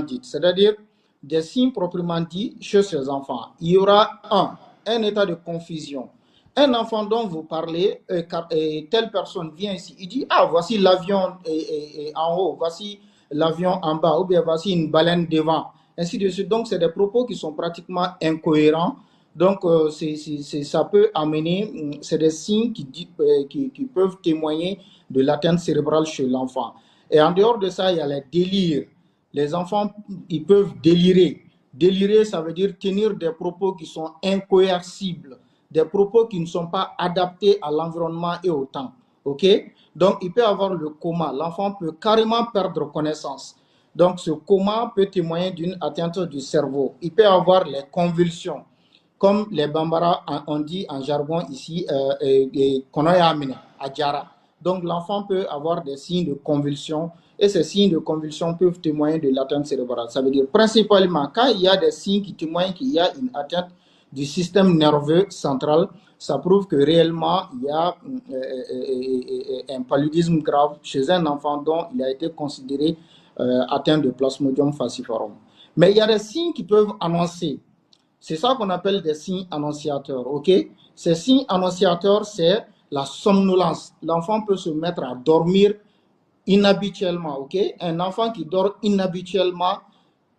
dites, c'est-à-dire des signes proprement dits chez ces enfants. Il y aura un état de confusion. Un enfant dont vous parlez, telle personne vient ici, il dit, ah, voici l'avion en haut, voici l'avion en bas, ou bien voici une baleine devant, ainsi de suite. Donc, c'est des propos qui sont pratiquement incohérents. Donc, ça peut amener, c'est des signes qui peuvent témoigner de l'atteinte cérébrale chez l'enfant. Et en dehors de ça, il y a les délires. Les enfants, ils peuvent délirer. Délirer, ça veut dire tenir des propos qui sont incoercibles, des propos qui ne sont pas adaptés à l'environnement et au temps. OK? Donc, il peut avoir le coma. L'enfant peut carrément perdre connaissance. Donc, ce coma peut témoigner d'une atteinte du cerveau. Il peut avoir les convulsions, comme les Bambara ont dit en jargon ici, Konoyamine, Adjara. Donc, l'enfant peut avoir des signes de convulsion et ces signes de convulsion peuvent témoigner de l'atteinte cérébrale. Ça veut dire principalement quand il y a des signes qui témoignent qu'il y a une atteinte du système nerveux central, ça prouve que réellement il y a un paludisme grave chez un enfant dont il a été considéré atteint de Plasmodium falciparum. Mais il y a des signes qui peuvent annoncer. C'est ça qu'on appelle des signes annonciateurs, ok? Ces signes annonciateurs, c'est la somnolence. L'enfant peut se mettre à dormir inhabituellement, ok? Un enfant qui dort inhabituellement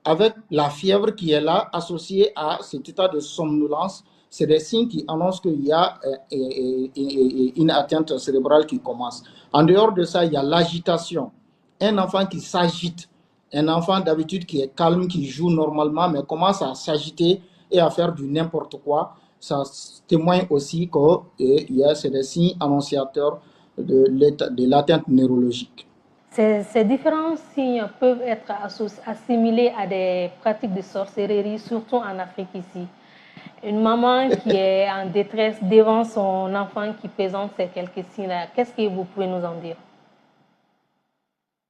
avec la fièvre qui est là, associée à cet état de somnolence, c'est des signes qui annoncent qu'il y a une atteinte cérébrale qui commence. En dehors de ça, il y a l'agitation. Un enfant qui s'agite, un enfant d'habitude qui est calme, qui joue normalement, mais commence à s'agiter et à faire du n'importe quoi, ça témoigne aussi que c'est des signes annonciateurs de l'atteinte neurologique. Ces différents signes peuvent être assimilés à des pratiques de sorcellerie, surtout en Afrique ici. Une maman qui est en détresse devant son enfant qui présente ces quelques signes-là, qu'est-ce que vous pouvez nous en dire?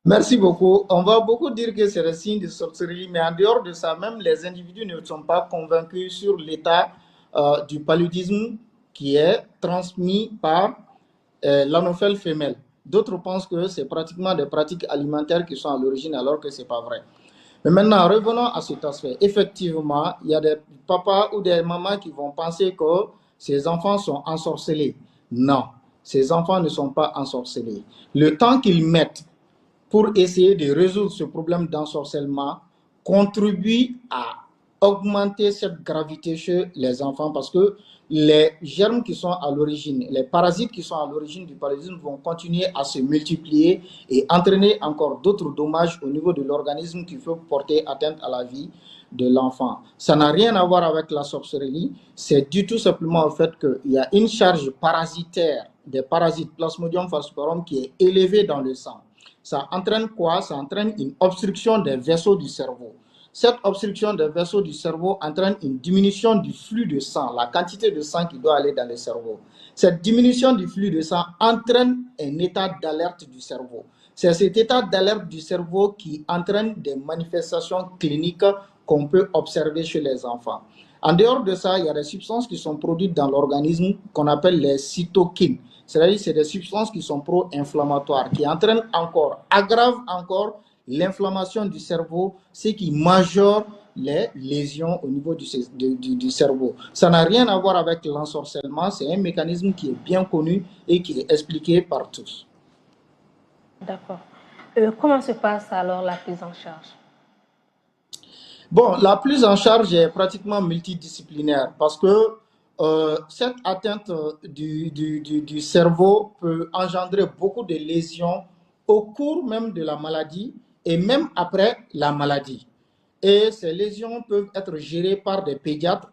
Merci beaucoup. On va beaucoup dire que c'est des signes de sorcellerie, mais en dehors de ça, même les individus ne sont pas convaincus sur l'état du paludisme qui est transmis par l'anophèle femelle. D'autres pensent que c'est pratiquement des pratiques alimentaires qui sont à l'origine, alors que ce n'est pas vrai. Mais maintenant, revenons à cet aspect. Effectivement, il y a des papas ou des mamans qui vont penser que ces enfants sont ensorcelés. Non, ces enfants ne sont pas ensorcelés. Le temps qu'ils mettent pour essayer de résoudre ce problème d'ensorcellement contribue à augmenter cette gravité chez les enfants parce que les germes qui sont à l'origine, les parasites qui sont à l'origine du paludisme vont continuer à se multiplier et entraîner encore d'autres dommages au niveau de l'organisme qui peuvent porter atteinte à la vie de l'enfant. Ça n'a rien à voir avec la sorcellerie, c'est du tout simplement au fait qu'il y a une charge parasitaire des parasites Plasmodium falciparum qui est élevée dans le sang. Ça entraîne quoi? Ça entraîne une obstruction des vaisseaux du cerveau. Cette obstruction des vaisseaux du cerveau entraîne une diminution du flux de sang, la quantité de sang qui doit aller dans le cerveau. Cette diminution du flux de sang entraîne un état d'alerte du cerveau. C'est cet état d'alerte du cerveau qui entraîne des manifestations cliniques qu'on peut observer chez les enfants. En dehors de ça, il y a des substances qui sont produites dans l'organisme qu'on appelle les cytokines. C'est-à-dire que c'est des substances qui sont pro-inflammatoires, qui entraînent encore, aggravent encore l'inflammation du cerveau, ce qui majore les lésions au niveau du cerveau. Ça n'a rien à voir avec l'ensorcellement, c'est un mécanisme qui est bien connu et qui est expliqué par tous. D'accord. Comment se passe alors la prise en charge? Bon, la prise en charge est pratiquement multidisciplinaire parce que cette atteinte du cerveau peut engendrer beaucoup de lésions au cours même de la maladie et même après la maladie. Et ces lésions peuvent être gérées par des pédiatres,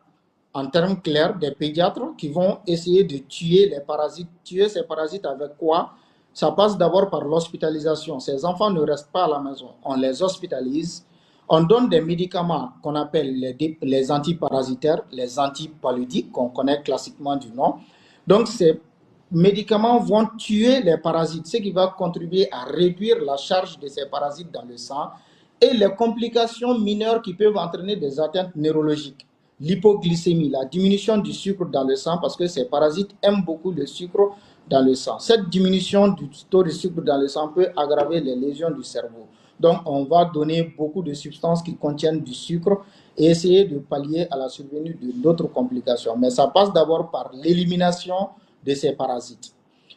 en termes clairs, des pédiatres qui vont essayer de tuer les parasites. Tuer ces parasites avec quoi? Ça passe d'abord par l'hospitalisation. Ces enfants ne restent pas à la maison. On les hospitalise. On donne des médicaments qu'on appelle les antiparasitaires, les antipaludiques, qu'on connaît classiquement du nom. Donc, ces médicaments vont tuer les parasites, ce qui va contribuer à réduire la charge de ces parasites dans le sang et les complications mineures qui peuvent entraîner des atteintes neurologiques. L'hypoglycémie, la diminution du sucre dans le sang, parce que ces parasites aiment beaucoup le sucre dans le sang. Cette diminution du taux de sucre dans le sang peut aggraver les lésions du cerveau. Donc, on va donner beaucoup de substances qui contiennent du sucre et essayer de pallier à la survenue d'autres complications. Mais ça passe d'abord par l'élimination de ces parasites.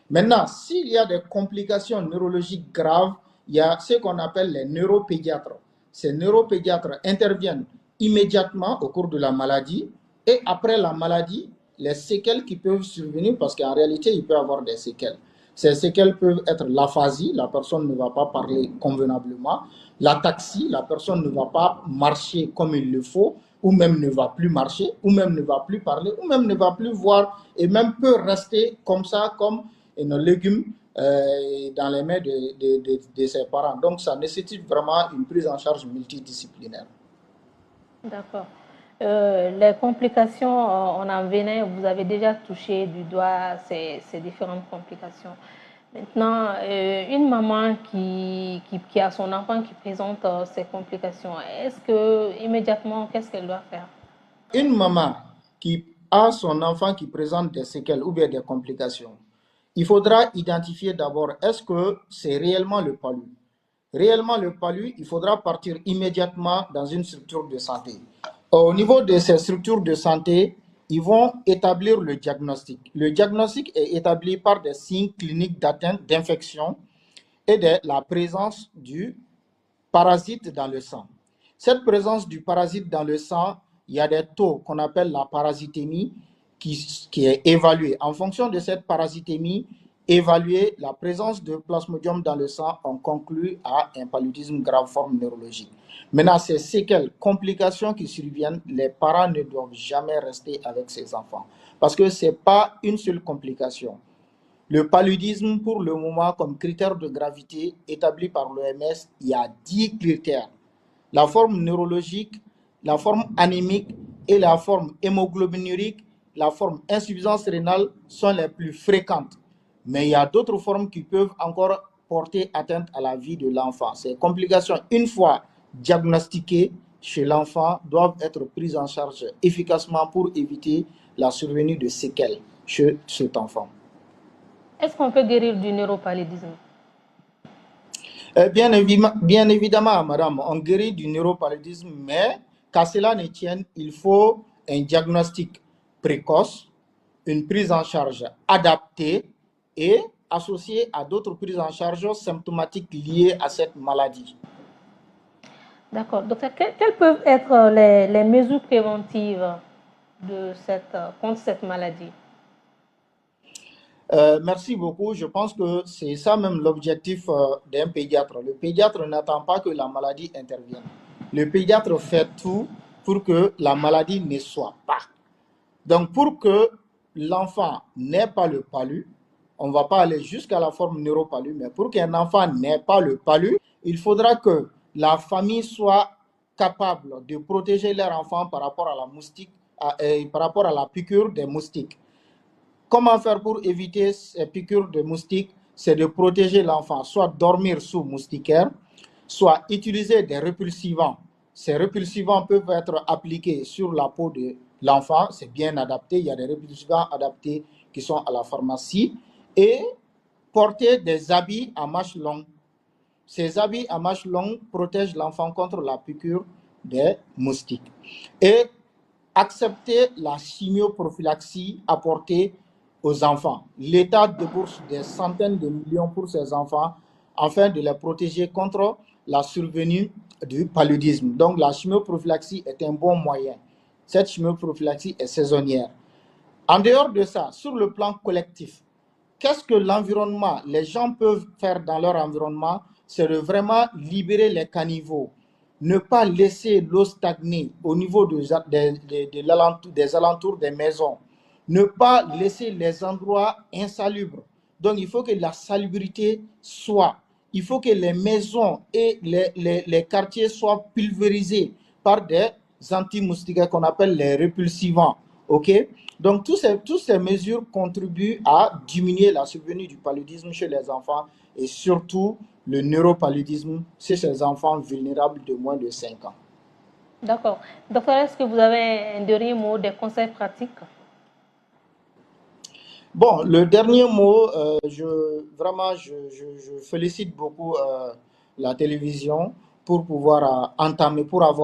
Maintenant, s'il y a des complications neurologiques graves, il y a ce qu'on appelle les neuropédiatres. Ces neuropédiatres interviennent immédiatement au cours de la maladie et après la maladie, les séquelles qui peuvent survenir, parce qu'en réalité, il peut y avoir des séquelles. Ces séquelles peuvent être l'aphasie, la personne ne va pas parler convenablement, l'ataxie, la personne ne va pas marcher comme il le faut, ou même ne va plus marcher, ou même ne va plus parler, ou même ne va plus voir, et même peut rester comme ça, comme un légume dans les mains de ses parents. Donc, ça nécessite vraiment une prise en charge multidisciplinaire. D'accord. Les complications, on en venait, vous avez déjà touché du doigt ces différentes complications. Maintenant, une maman qui a son enfant qui présente ces complications, est-ce que immédiatement, qu'est-ce qu'elle doit faire? Une maman qui a son enfant qui présente des séquelles ou bien des complications, il faudra identifier d'abord est-ce que c'est réellement le palu. Réellement le palu, il faudra partir immédiatement dans une structure de santé. Au niveau de ces structures de santé, ils vont établir le diagnostic. Le diagnostic est établi par des signes cliniques d'atteinte d'infection et de la présence du parasite dans le sang. Cette présence du parasite dans le sang, il y a des taux qu'on appelle la parasitémie qui est évaluée. En fonction de cette parasitémie, évaluer la présence de plasmodium dans le sang, on conclut à un paludisme grave forme neurologique. Maintenant, ces séquelles, complications qui surviennent, les parents ne doivent jamais rester avec ces enfants parce que ce n'est pas une seule complication. Le paludisme, pour le moment, comme critère de gravité établi par l'OMS, il y a 10 critères. La forme neurologique, la forme anémique et la forme hémoglobinurique, la forme insuffisance rénale sont les plus fréquentes. Mais il y a d'autres formes qui peuvent encore porter atteinte à la vie de l'enfant. Ces complications, une fois diagnostiquées chez l'enfant, doivent être prises en charge efficacement pour éviter la survenue de séquelles chez cet enfant. Est-ce qu'on peut guérir du neuropaludisme? Bien évidemment, madame, on guérit du neuropaludisme, mais qu'à cela ne tienne, il faut un diagnostic précoce, une prise en charge adaptée et associée à d'autres prises en charge symptomatiques liées à cette maladie. D'accord. Docteur, quelles peuvent être les mesures préventives contre cette maladie? Merci beaucoup. Je pense que c'est ça même l'objectif d'un pédiatre. Le pédiatre n'attend pas que la maladie intervienne. Le pédiatre fait tout pour que la maladie ne soit pas. Donc, pour que l'enfant n'ait pas le palu, on ne va pas aller jusqu'à la forme neuropalu, mais pour qu'un enfant n'ait pas le palu, il faudra que la famille soit capable de protéger leur enfant par rapport à la moustique, par rapport à la piqûre des moustiques. Comment faire pour éviter ces piqûres de moustiques? C'est de protéger l'enfant, soit dormir sous moustiquaire, soit utiliser des répulsivants. Ces répulsivants peuvent être appliqués sur la peau de l'enfant, c'est bien adapté, il y a des répulsivants adaptés qui sont à la pharmacie, et porter des habits à manches longues. Ces habits à manches longues protègent l'enfant contre la piqûre des moustiques. Et accepter la chimioprophylaxie apportée aux enfants. L'État débourse des centaines de millions pour ces enfants afin de les protéger contre la survenue du paludisme. Donc la chimioprophylaxie est un bon moyen. Cette chimioprophylaxie est saisonnière. En dehors de ça, sur le plan collectif, qu'est-ce que l'environnement, les gens peuvent faire dans leur environnement? C'est de vraiment libérer les caniveaux, ne pas laisser l'eau stagner au niveau des alentours des maisons, ne pas laisser les endroits insalubres. Donc, il faut que la salubrité soit, il faut que les maisons et les quartiers soient pulvérisés par des anti-moustiquaires qu'on appelle les répulsivants. OK? Donc, toutes ces mesures contribuent à diminuer la survenue du paludisme chez les enfants et surtout le neuropaludisme chez ces enfants vulnérables de moins de 5 ans. D'accord. Docteur, est-ce que vous avez un dernier mot, des conseils pratiques? Bon, le dernier mot, je félicite beaucoup la télévision pour pouvoir entamer, pour avoir